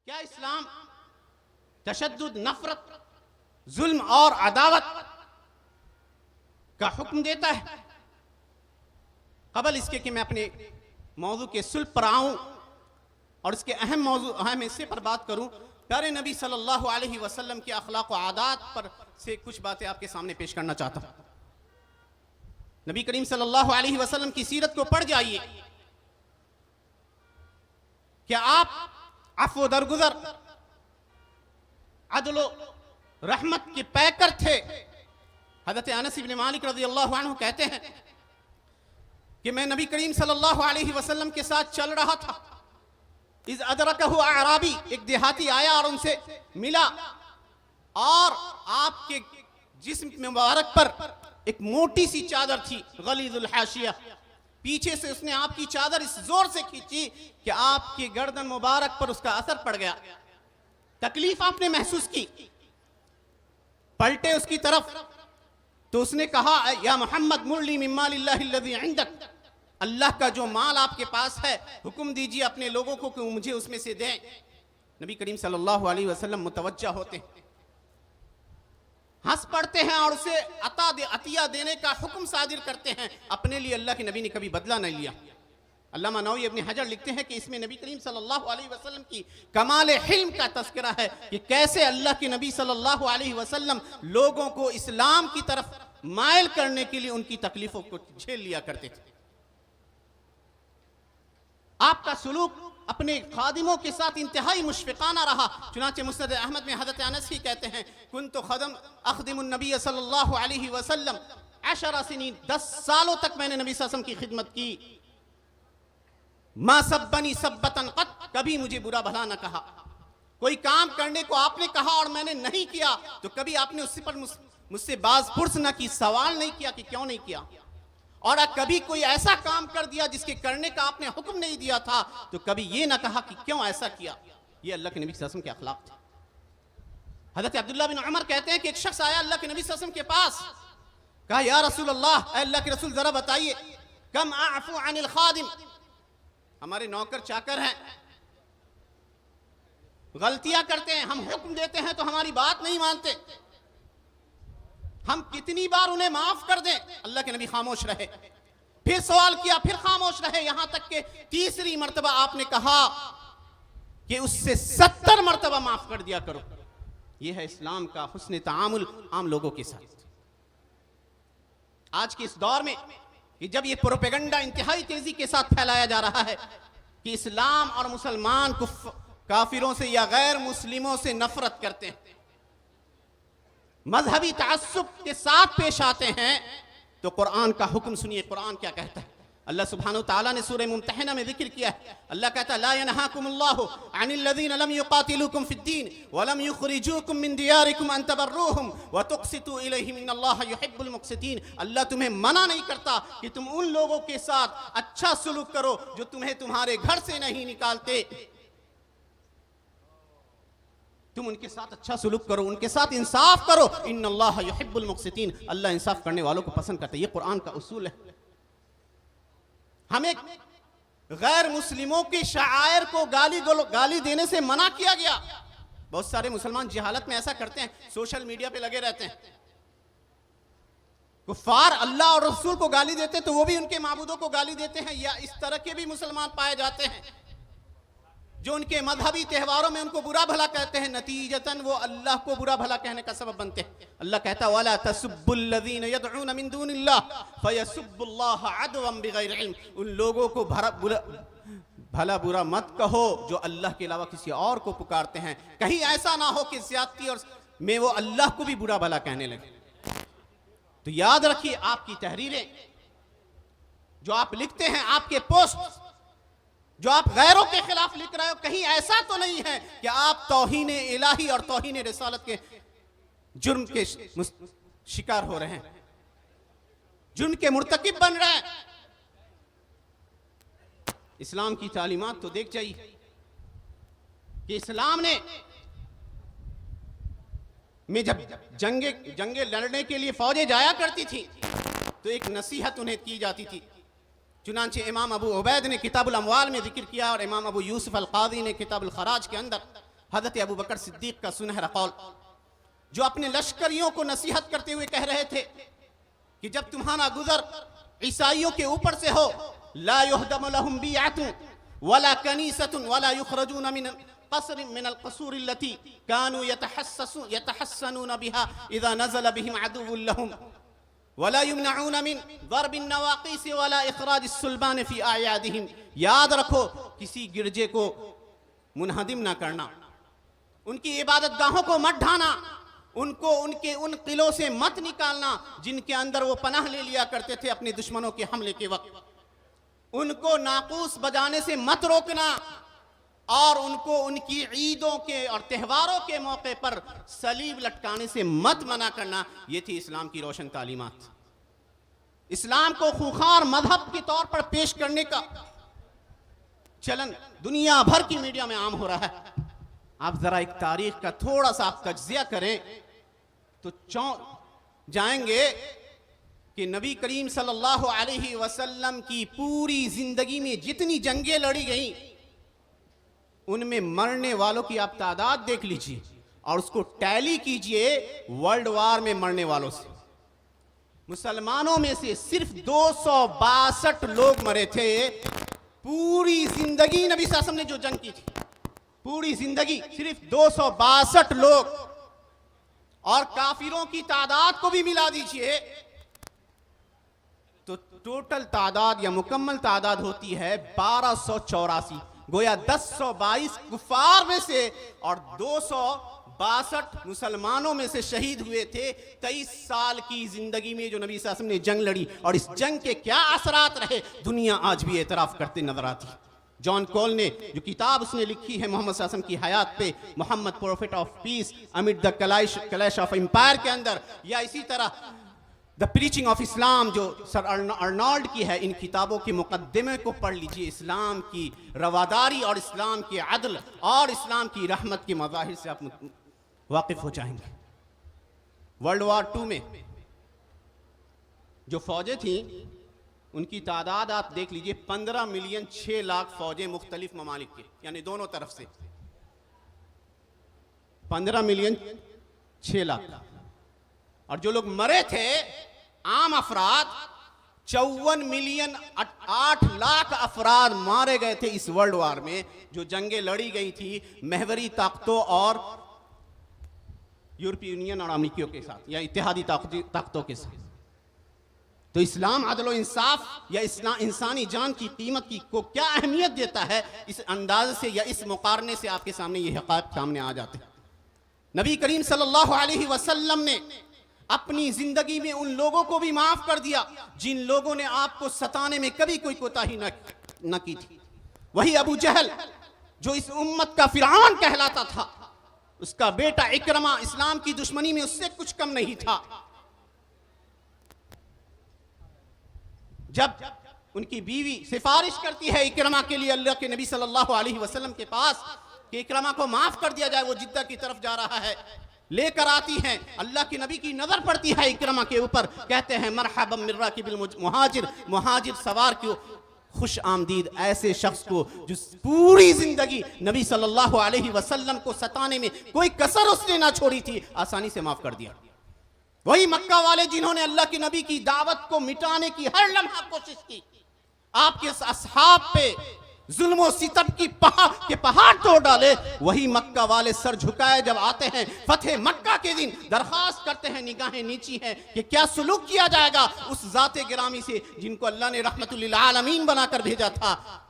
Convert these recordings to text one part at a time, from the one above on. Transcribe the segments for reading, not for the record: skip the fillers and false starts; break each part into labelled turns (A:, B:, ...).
A: क्या इस्लाम तशद्दुद, नफरत, जुल्म और अदावत का हुक्म देता है? कबल इसके कि मैं अपने मौजू के सुल्ह पर आऊं और इसके अहम हिस्से पर बात करूं, प्यारे नबी सल्लल्लाहु अलैहि वसल्लम के अखलाक व आदात पर से कुछ बातें आपके सामने पेश करना चाहता हूं। नबी करीम सल्लल्लाहु अलैहि वसल्लम की सीरत को पढ़ जाइए। क्या आप अफ़्व दरगुजर, अदलो रहमत के पैकर थे? हज़रत अनस इब्न मालिक रज़ियल्लाहु अन्हु कहते हैं कि मैं नबी करीम सल्लल्लाहु अलैहि वसल्लम के साथ चल रहा था। इज़ अदरकहु अअराबी, एक देहाती आया और उनसे मिला और आपके जिस्म मुबारक पर एक मोटी सी चादर थी, गलीजुल हाशिया। पीछे से उसने आपकी चादर इस जोर से खींची कि आपकी गर्दन मुबारक पर उसका असर पड़ गया। तकलीफ आपने महसूस की। पलटे उसकी तरफ तो उसने कहा, या मोहम्मद मुरली मिन मालिल्लाहि अल्लज़ी इंदक, अल्लाह का जो माल आपके पास है हुक्म दीजिए अपने लोगों को कि मुझे उसमें से दें। नबी करीम सल्लल्लाहु अलैहि वसल्लम मुतवज्जा होते हैं, हंस पड़ते हैं और उसे अतिया देने का हुक्म सादिर करते हैं। अपने लिए अल्लाह के नबी ने कभी बदला नहीं लिया। अल्लामा नववी इब्न हजर लिखते हैं कि इसमें नबी करीम सल्लल्लाहु अलैहि वसल्लम की कमाल हिल्म का तज़किरा है कि कैसे अल्लाह के नबी सल्लल्लाहु अलैहि वसल्लम लोगों को इस्लाम की तरफ मायल करने के लिए उनकी तकलीफों को झेल लिया करते थे। आपका सुलूक अपने खादिमों के साथ इंतहाई मुशफ़िक़ाना रहा। चुनांचे मुस्नद अहमद में हज़रत अनस ही कहते हैं, कुन्तु अख़दिमुन नबी सल्लल्लाहु अलैहि वसल्लम 10 सिनीन, 10 सालों तक मैंने नबी सल्लल्लाहु अलैहि वसल्लम की खिदमत की। मा सब्बनी सब्बतन क़त, कभी मुझे बुरा भला न कहा। कोई काम करने को आपने कहा और मैंने नहीं किया तो कभी आपने उससे पर मुझसे बाज़ पुर्स न की, सवाल नहीं किया कि क्यों नहीं किया। और कभी कोई ऐसा काम कर दिया जिसके करने का आपने हुक्म नहीं दिया था तो कभी ये ना कहा कि क्यों ऐसा किया। ये अल्लाह के नबी सल्लल्लाहु अलैहि वसल्लम के अखलाक थे। हज़रत अब्दुल्लाह बिन उमर कहते हैं कि एक शख्स आया अल्लाह के नबी सल्लल्लाहु अलैहि वसल्लम के पास, कहा, या रसूल अल्लाह, अल्लाह के रसूल जरा बताइए, कम आफू अनिल खादिम, हमारे नौकर चाकर हैं, गलतियां करते हैं, हम हुक्म देते हैं तो हमारी बात नहीं मानते, हम कितनी बार उन्हें माफ कर दें? अल्लाह के नबी खामोश रहे। फिर सवाल किया, फिर खामोश रहे, यहां तक कि तीसरी मर्तबा आपने कहा कि उससे 70 मर्तबा माफ कर दिया करो। यह है इस्लाम का हुस्न तामुल आम लोगों के साथ। आज के इस दौर में कि जब यह प्रोपेगेंडा इंतहाई तेजी के साथ फैलाया जा रहा है कि इस्लाम और मुसलमान काफिरों से या गैर मुस्लिमों से नफरत करते हैं, मजहबी तअस्सुब के साथ पेश आते हैं, तो कुरान का हुक्म सुनिए। कुरान क्या कहता है? अल्लाह सुब्हानहु व तआला ने सूरह मुम्तहिना में जिक्र किया है। अल्लाह कहता है, ला यनहाकुमुल्लाहु अनिल लज़ीना लम युकातिलूकुम फिद्दीन व लम युखरिजूकुम मिन दियारिकुम अन तबर्रूहुम व तुक़सितू इलैहिम इन्नल्लाहा युहिब्बुल मुक़सितीन। अल्लाह तुम्हें मना नहीं करता कि तुम उन लोगों के साथ अच्छा सलूक करो जो तुम्हें तुम्हारे घर से नहीं निकालते। तुम उनके साथ अच्छा सलूक करो, उनके साथ इंसाफ करो। इन्नल्लाहा युहिब्बुल मुक़सितीन, अल्लाह इंसाफ करने वालों को पसंद करता है। ये कुरान का उसूल है। हमें गैर मुस्लिमों के शायर को गाली देने से मना किया गया। बहुत सारे मुसलमान जहालत में ऐसा करते हैं, सोशल मीडिया पे लगे रहते हैं, कुफार अल्लाह और रसूल को गाली देते हैं तो वो भी उनके माबूदों को गाली देते हैं। या इस तरह के भी मुसलमान पाए जाते हैं जो उनके मजहबी त्योहारों में उनको बुरा भला कहते हैं, नतीजतन वो अल्लाह को बुरा भला कहने का सबब बनते हैं। अल्लाह कहता है, वला तसुब्बुल्लज़ीना यदऊना मिन दूनिल्लाह फयसुब्बुल्लाह अदवन बिगैर इल्म, उन लोगों को भला बुरा मत कहो जो अल्लाह के अलावा किसी और को पुकारते हैं। कहीं ऐसा ना हो कि ज़्यादती और में वो अल्लाह को भी बुरा भला कहने लगे। तो याद रखिए, आपकी तहरीरें जो आप लिखते हैं, आपके पोस्ट जो आप गैरों के खिलाफ लिख रहे हो, कहीं ऐसा तो नहीं है कि आप तौहीन इलाही और तौहीन रिसालत के जुर्म के शिकार हो रहे हैं, जुर्म के मुर्तकिब बन रहे हैं। इस्लाम की तालीमात तो देख जाइए कि इस्लाम ने में जब जंगे लड़ने के लिए फौजें जाया करती थी तो एक नसीहत उन्हें की जाती थी। चुनांचे इमाम अबू उबैद ने किताबुल अमवाल में जिक्र किया और इमाम अबू यूसुफ अल क़ाज़ी ने किताबुल खराज के अंदर हजरत अबू बकर सिद्दीक का सुनहरा कौल, जो अपने लश्करियों को नसीहत करते हुए कह रहे थे कि जब तुम्हारा गुजर ईसाइयों के ऊपर से हो, ला युहदम लहुम बियातुन वला कनीसतुन वला युखरजून मिन कसर मिन अलकसूर अल्लती कानू यतहस्सनून बिहा इज़ा नज़ल बिहिम अदुव्वुन लहुम वला युमनऊन मिन ज़रबिन नवाक़िस वला इखराज अस्सुलबान फी आयादिहिम। याद रखो, किसी गिरजे को मुनहदिम ना करना, उनकी इबादत गाहों को मत ढाना, उनको उनके उन किलों से मत निकालना जिनके अंदर वो पनाह ले लिया करते थे अपने दुश्मनों के हमले के वक्त, उनको नाकूस बजाने से मत रोकना, और उनको उनकी ईदों के और त्योहारों के मौके पर सलीब लटकाने से मत मना करना। ये थी इस्लाम की रोशन तालीमात। इस्लाम को खूंखार मजहब के तौर पर पेश करने का चलन दुनिया भर की मीडिया में आम हो रहा है। आप जरा एक तारीख का थोड़ा सा आप तज्जिया करें तो चौंक जाएंगे कि नबी करीम सल्लल्लाहु अलैहि वसल्लम की पूरी जिंदगी में जितनी जंगें लड़ी गईं, उनमें मरने वालों की आप तादाद देख लीजिए और उसको टैली कीजिए वर्ल्ड वार में मरने वालों से। मुसलमानों में से सिर्फ 262 लोग मरे थे पूरी जिंदगी नबी सल्लल्लाहु अलैहि वसल्लम ने जो जंग की थी, पूरी जिंदगी सिर्फ 262 लोग, और काफिरों की तादाद को भी मिला दीजिए तो टोटल तादाद या मुकम्मल तादाद होती है 1284। गोया 1022 कुफार में से और 262 मुसलमानों में से शहीद हुए थे 23 साल की जिंदगी में जो नबी सल्लल्लाहु अलैहि वसल्लम ने जंग लड़ी। और इस जंग के क्या असरात रहे, दुनिया आज भी एतराफ करते नजर आती। जॉन कॉल ने जो किताब उसने लिखी है मोहम्मद सल्लल्लाहु अलैहि वसल्लम की हयात पे, Muhammad prophet of peace amid the clash of empire के अंदर, या इसी तरह द प्रीचिंग ऑफ इस्लाम जो सर अर्नॉल्ड की है, इन किताबों के मुकद्दमे को पढ़ लीजिए। इस्लाम की रवादारी और इस्लाम के अदल और इस्लाम की रहमत के मज़ाहिर से आप वाकिफ हो जाएंगे। वर्ल्ड वार 2 में जो फौजें थी उनकी तादाद आप देख लीजिए, 15 मिलियन 6 लाख फौजें मुख्तलिफ ममालिक के, यानी दोनों तरफ से 15 मिलियन 6 लाख। और जो लोग मरे थे आम अफराद 54 मिलियन 8 लाख अफराद मारे गए थे इस वर्ल्ड वार में, जो जंगें लड़ी गई थी महवरी ताकतों और यूरोपीय यूनियन और अमेरिकियों के साथ या इत्तेहादी ताकतों के साथ। तो इस्लाम अदल और इंसाफ या इस्लाम इंसानी जान की कीमत की को क्या अहमियत देता है, इस अंदाज से या इस मुकारने से आपके सामने ये हक़ाइक़ सामने आ जाते हैं। नबी करीम सल्लल्लाहु अलैहि वसल्लम ने अपनी जिंदगी में उन लोगों को भी माफ कर दिया जिन लोगों ने आपको सताने में कभी कोई कोताही न की थी। वही अबू जहल जो इस उम्मत का फिरौन कहलाता था, उसका बेटा इकरमा इस्लाम की दुश्मनी में उससे कुछ कम नहीं था। जब उनकी बीवी सिफारिश करती है इकरमा के लिए अल्लाह के नबी सल्लल्लाहु अलैहि वसल्लम के पास कि इकरमा को माफ कर दिया जाए, वो जिद्दा की तरफ जा रहा है, लेकर आती हैं। अल्लाह की नबी की नजर पड़ती है इकरमा के ऊपर, कहते हैं मरहबा मिर्रा की बिल मुहाजिर, मुहाजिर सवार क्यों, खुश आमदीद ऐसे शख्स को जो पूरी जिंदगी नबी सल्लल्लाहु अलैहि वसल्लम को सताने में कोई कसर उसने ना छोड़ी थी, आसानी से माफ कर दिया। वही मक्का वाले जिन्होंने अल्लाह की नबी की दावत को मिटाने की हर लम्हा कोशिश की, आपके असहाब पे जुल्म और सितम की पहाड़ तोड़ डाले, वही मक्का वाले सर झुकाए जब आते हैं फतेह मक्का के दिन, दरखास्त करते हैं, निगाहें नीची हैं कि क्या सुलूक किया जाएगा उस जाते गिरामी से जिनको अल्लाह ने रहमतुल लिल आलमीन बनाकर भेजा था।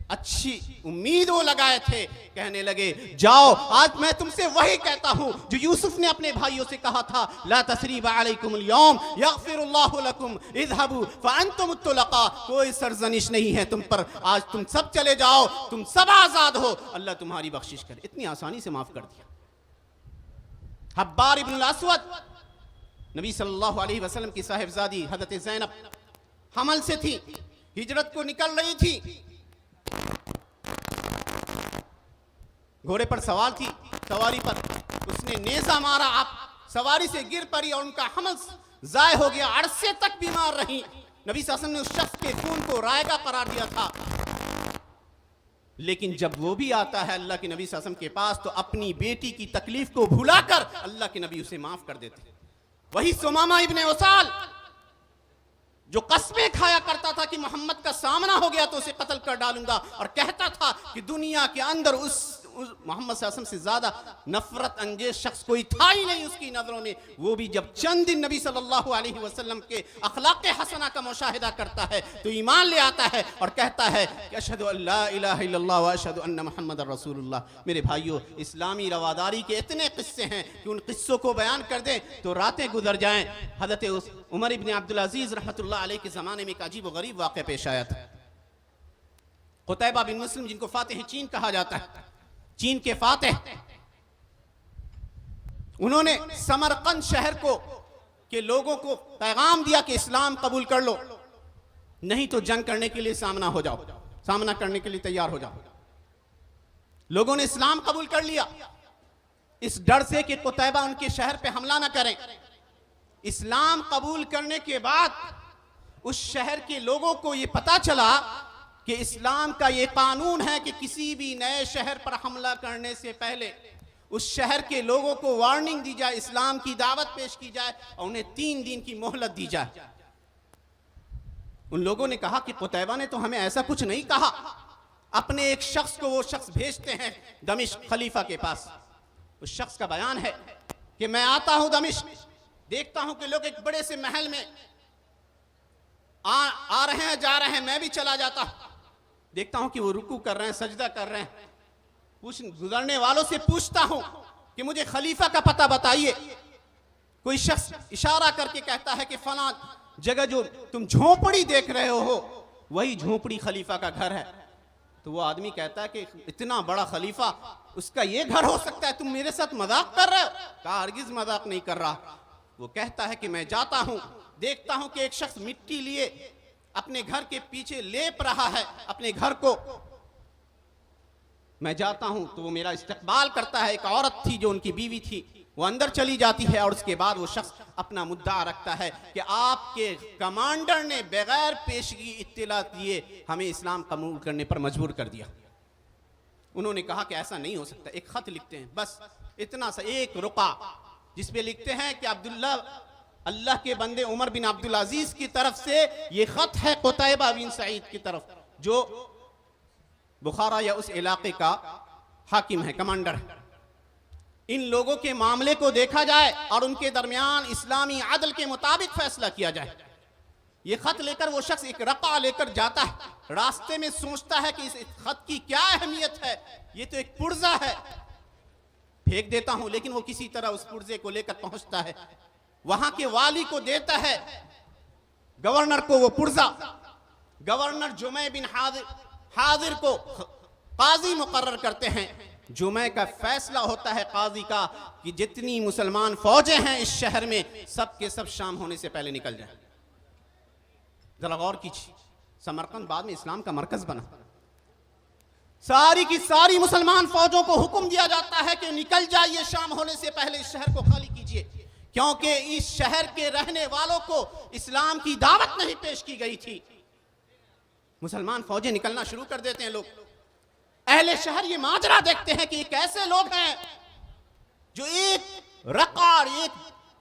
A: अच्छी उम्मीद वो लगाए थे, कहने लगे जाओ आज मैं तुमसे वही कहता हूं जो यूसुफ ने अपने भाइयों से कहा था, ला तसरीबा अलैकुमुल यौम यगफिरुल्लाहु लकुम इज़हबू फअंतुम तुलका, कोई सरजनिश नहीं है तुम पर, आज तुम सब चले जाओ, तुम सब आजाद हो, अल्लाह तुम्हारी बख्शिश करे। इतनी आसानी से माफ कर दिया। हब्बार इब्न अल-अस्वद नबी सल्लल्लाहु अलैहि वसल्लम की साहिबजादी हजरत ज़ैनब हमल से थी, हिजरत को निकल रही थी, घोड़े पर सवार थी, सवारी पर उसने नेजा मारा, आप सवारी से गिर पड़ी और उनका हमल जाय हो गया, अरसे तक बीमार रही। नबी सल्लल्लाहु अलैहि वसल्लम ने उस शख्स के खून को रायगा करार दिया था। लेकिन जब वो भी आता है अल्लाह के नबी सल्लल्लाहु अलैहि वसल्लम के पास तो अपनी बेटी की तकलीफ को भुलाकर अल्लाह के नबी उसे माफ कर देते। वही सुमामा इब्ने उसाल जो कसमें खाया करता था कि मोहम्मद का सामना हो गया तो उसे कत्ल कर डालूंगा, और कहता था कि दुनिया के अंदर उस मोहम्मद सल्लल्लाहु अलैहि वसल्लम से ज्यादा नफरत अंगेज शख्स कोई था ही नहीं उसकी नजरों में। वो भी जब चंद दिन नबी सल्लल्लाहु अलैहि वसल्लम के अखलाक हसना का मुशाहिदा करता है तो ईमान ले आता है और कहता है कि अशहदु अल्ला इलाहा इल्लल्लाह व अशहदु अन्ना मुहम्मदर रसूलुल्लाह। मेरे भाइयों, इस्लामी रवादारी के इतने किस्से हैं कि उन किस्सों को बयान कर दें तो रातें गुजर जाएं। हजरत उमर इब्न अब्दुल अजीज रहमतुल्लाह अलैह के ज़माने में एक अजीब व गरीब वाक़या पेश आया था। कुतैबा बिन मुस्लिम, जिनको फातिह चीन कहा जाता है, चीन के फातिह, उन्होंने समरकंद शहर को के लोगों को पैगाम दिया कि इस्लाम कबूल कर लो, नहीं तो जंग करने के लिए सामना करने के लिए तैयार हो जाओ। लोगों ने इस्लाम कबूल कर लिया इस डर से कि कुतैबा उनके शहर पे हमला ना करें। इस्लाम कबूल करने के बाद उस शहर के लोगों को यह पता चला कि इस्लाम का ये कानून है कि किसी भी नए शहर पर हमला करने से पहले उस शहर के लोगों को वार्निंग दी जाए, इस्लाम की दावत पेश की जाए और उन्हें 3 दिन की मोहलत दी जाए। उन लोगों ने कहा कि कुतैबा ने तो हमें ऐसा कुछ नहीं कहा। अपने एक शख्स को वो शख्स भेजते हैं दमिश्क खलीफा के पास। उस शख्स का बयान है कि मैं आता हूं दमिश्क, देखता हूं कि लोग एक बड़े से महल में आ रहे हैं, जा रहे हैं, मैं भी चला जाता हूं। देखता हूं कि वो रुकू कर रहे हैं, सजदा कर रहे हैं। गुजरने वालों से पूछता हूं कि मुझे खलीफा का पता बताइए। कोई शख्स इशारा करके कहता है कि फलां जगह जो तुम झोपड़ी देख रहे हो वही झोपड़ी खलीफा का घर है। तो वो आदमी कहता है कि इतना बड़ा खलीफा, उसका ये घर हो सकता है, तुम मेरे साथ मजाक कर रहे हो? कहा हरगिज मजाक नहीं कर रहा। वो कहता है कि मैं जाता हूं, देखता हूं कि एक शख्स मिट्टी लिए अपने घर के पीछे लेप रहा है अपने घर को। मैं जाता हूं तो वो मेरा इस्तकबाल करता है। एक औरत थी जो उनकी बीवी थी, वो अंदर चली जाती है और उसके बाद वो शख्स अपना मुद्दा रखता है कि आपके कमांडर ने बगैर पेशगी इत्तला दिए हमें इस्लाम कबूल करने पर मजबूर कर दिया। उन्होंने कहा कि ऐसा नहीं हो सकता। एक खत लिखते हैं, बस इतना सा एक रुका, जिसपे लिखते हैं कि अब्दुल्ला, अल्लाह के बंदे उमर बिन अब्दुल अजीज की तरफ से ये खत है कुतैबा बिन सईद की तरफ, जो बुखारा या उस इलाके का हाकिम है, कमांडर है। इन लोगों के मामले को देखा जाए और उनके दरमियान इस्लामी अदल के मुताबिक फैसला किया जाए। ये खत लेकर वो शख्स एक रक़ा लेकर जाता है। रास्ते में सोचता है कि इस खत की क्या अहमियत है, ये तो एक पुर्जा है, फेंक देता हूं। लेकिन वो किसी तरह उस पुर्जे को लेकर पहुंचता है, वहां के वाली को देता है, गवर्नर को वो पुर्जा। गवर्नर जुमै बिन हाजिर को काजी मुकर्रर करते हैं। जुमै का फैसला होता है काजी का कि जितनी मुसलमान फौजें हैं इस शहर में सब के सब शाम होने से पहले निकल जाएं। जरा गौर कीजिए, समरकंद बाद में इस्लाम का मरकज बना। सारी की सारी मुसलमान फौजों को हुक्म दिया जाता है कि निकल जाइए, शाम होने से पहले इस शहर को खाली कीजिए, क्योंकि इस शहर के रहने वालों को इस्लाम की दावत नहीं पेश की गई थी। मुसलमान फौजें निकलना शुरू कर देते हैं। लोग अहले शहर ये माजरा देखते हैं कि ये कैसे लोग हैं जो एक रकार, एक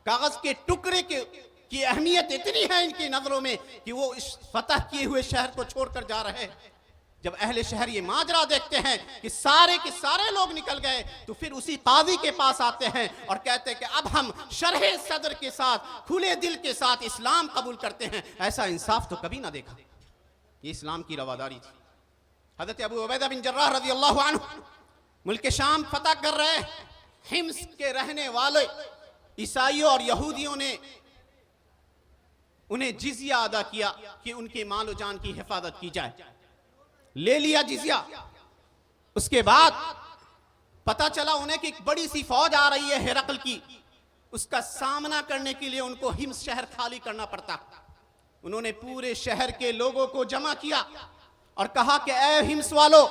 A: कागज के टुकड़े की अहमियत इतनी है इनकी नजरों में कि वो इस फतह किए हुए शहर को छोड़कर जा रहे हैं। जब अहले शहर ये माजरा देखते हैं कि सारे के सारे लोग निकल गए, तो फिर उसी काजी के पास आते हैं और कहते हैं कि अब हम शरह सदर के साथ, खुले दिल के साथ इस्लाम कबूल करते हैं। ऐसा इंसाफ तो कभी ना देखा। ये इस्लाम की रवादारी थी। हज़रत अबू उबैदा बिन जर्राह रज़ी अल्लाहु अन्हु मुल्क शाम फतह कर रहे हैं। हिम्स के रहने वाले ईसाइयों और यहूदियों ने उन्हें जिजिया अदा किया कि उनके माल और जान की हिफाजत की जाए। ले लिया जिजिया। उसके बाद पता चला उन्हें कि एक बड़ी सी फौज आ रही है हिरकल की। उसका सामना करने के लिए उनको हिम्स शहर खाली करना पड़ता। उन्होंने पूरे शहर के लोगों को जमा किया और कहा कि ए हिम्स वालों,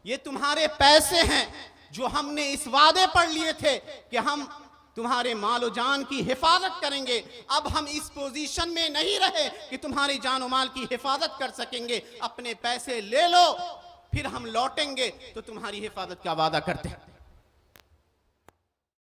A: ये तुम्हारे पैसे हैं जो हमने इस वादे पर लिए थे कि हम तुम्हारे माल जान की हिफाजत करेंगे। अब हम इस पोजीशन में नहीं रहे कि तुम्हारी जान और माल की हिफाजत कर सकेंगे। अपने पैसे ले लो, फिर हम लौटेंगे तो तुम्हारी हिफाजत का वादा करते हैं।